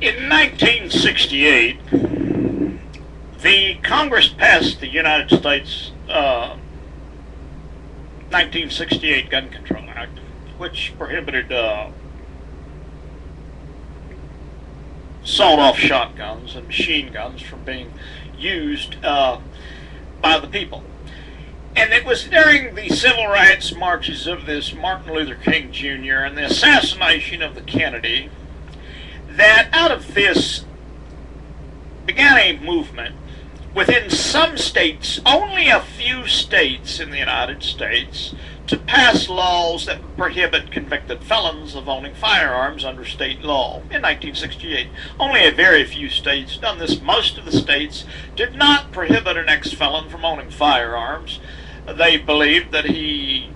In 1968, the Congress passed the United States 1968 Gun Control Act, which prohibited sawed-off shotguns and machine guns from being used by the people. And it was during the civil rights marches of this Martin Luther King Jr. and the assassination of the Kennedy that out of this began a movement within some states, only a few states in the United States, to pass laws that prohibit convicted felons of owning firearms under state law in 1968. Only a very few states done this. Most of the states did not prohibit an ex-felon from owning firearms. They believed that he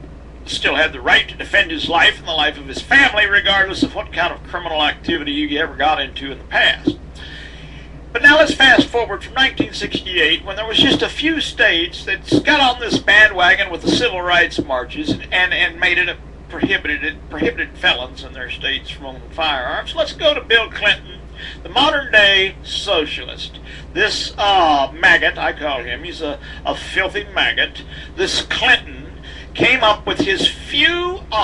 still had the right to defend his life and the life of his family, regardless of what kind of criminal activity he ever got into in the past. But now let's fast forward from 1968, when there was just a few states that got on this bandwagon with the civil rights marches and made it prohibited felons in their states from owning firearms. Let's go to Bill Clinton, the modern day socialist. This maggot, I call him, he's a filthy maggot. This Clinton came up with a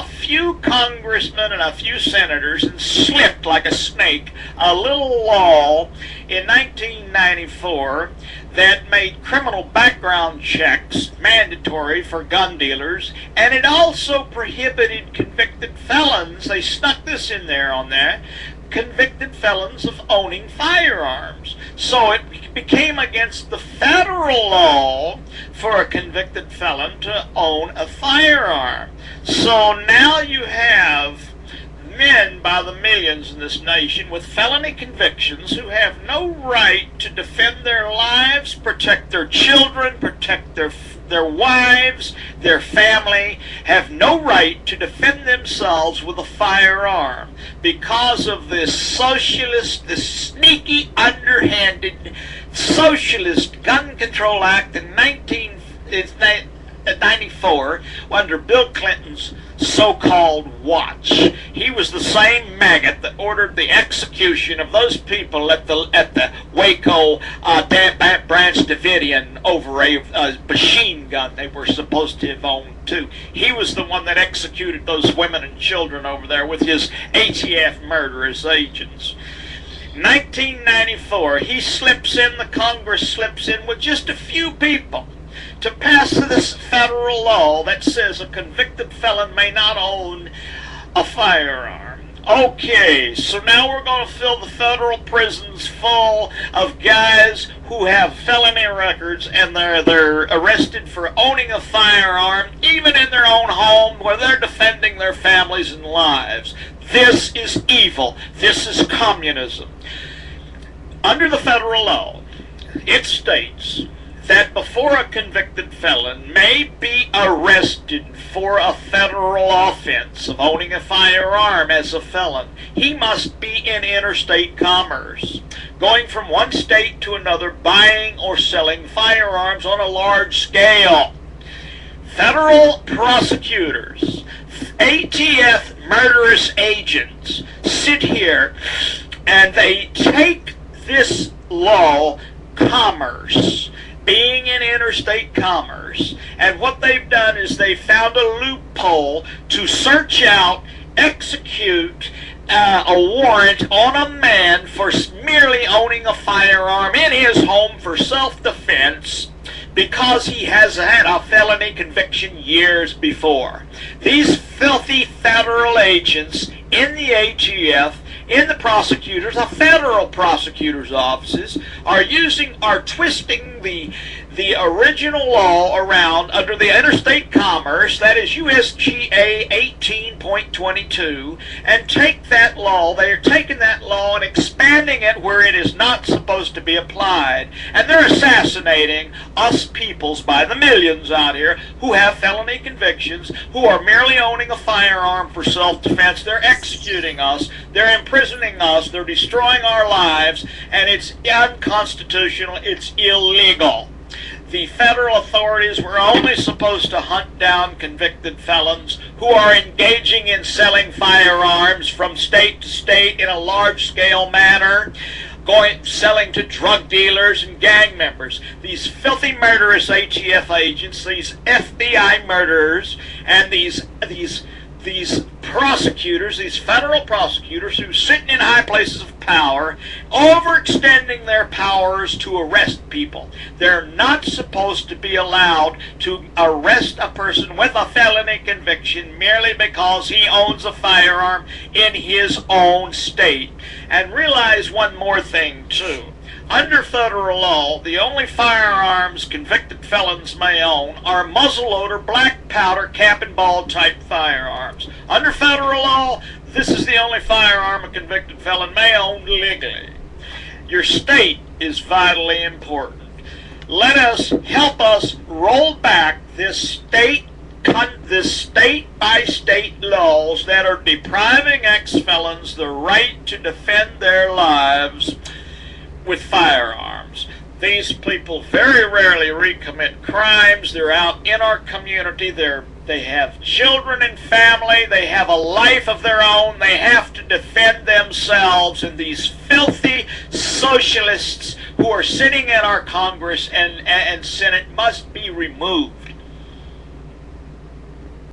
few congressmen and a few senators and slipped like a snake a little law in 1994 that made criminal background checks mandatory for gun dealers, and it also prohibited convicted felons. They snuck this in there on there. Convicted felons of owning firearms. So it became against the federal law for a convicted felon to own a firearm. So now you have men by the millions in this nation with felony convictions who have no right to defend their lives, protect their children, protect their wives, their family, have no right to defend themselves with a firearm because of this socialist, this sneaky, underhanded socialist Gun Control Act in 1994 under Bill Clinton's so-called watch. He was the same maggot that ordered the execution of those people at the Waco Branch Davidian over a machine gun they were supposed to have owned too. He was the one that executed those women and children over there with his ATF murderous agents. 1994, the Congress slips in with just a few people to pass this federal law that says a convicted felon may not own a firearm. Okay, so now we're going to fill the federal prisons full of guys who have felony records, and they're arrested for owning a firearm, even in their own home where they're defending their families and lives. This is evil. This is communism. Under the federal law, it states that before a convicted felon may be arrested for a federal offense of owning a firearm as a felon, he must be in interstate commerce, going from one state to another, buying or selling firearms on a large scale. Federal prosecutors, ATF murderous agents, sit here and they take this law, commerce, being in interstate commerce, and what they've done is they found a loophole to search out, execute a warrant on a man for merely owning a firearm in his home for self-defense because he has had a felony conviction years before. These filthy federal agents in the ATF, in the prosecutors, the federal prosecutors' offices, are twisting the original law around under the interstate commerce, that is USGA 18.22, and take that law, they are taking that law and expanding it where it is not supposed to be applied. And they're assassinating us peoples by the millions out here who have felony convictions, who are merely owning a firearm for self-defense. They're executing us, they're imprisoning us, they're destroying our lives, and it's unconstitutional, it's illegal. The federal authorities were only supposed to hunt down convicted felons who are engaging in selling firearms from state to state in a large-scale manner, selling to drug dealers and gang members. These filthy, murderous ATF agents, these FBI murderers, and these prosecutors, these federal prosecutors who sit in high places of power, overextending their powers to arrest people. They're not supposed to be allowed to arrest a person with a felony conviction merely because he owns a firearm in his own state. And realize one more thing, too. Under federal law, the only firearms convicted felons may own are muzzleloader, black powder, cap and ball type firearms. Under federal law, this is the only firearm a convicted felon may own legally. Your state is vitally important. Help us roll back this state-by-state laws that are depriving ex-felons the right to defend their lives with firearms. These people very rarely recommit crimes. They're out in our community. They have children and family. They have a life of their own. They have to defend themselves. And these filthy socialists who are sitting in our Congress and Senate must be removed.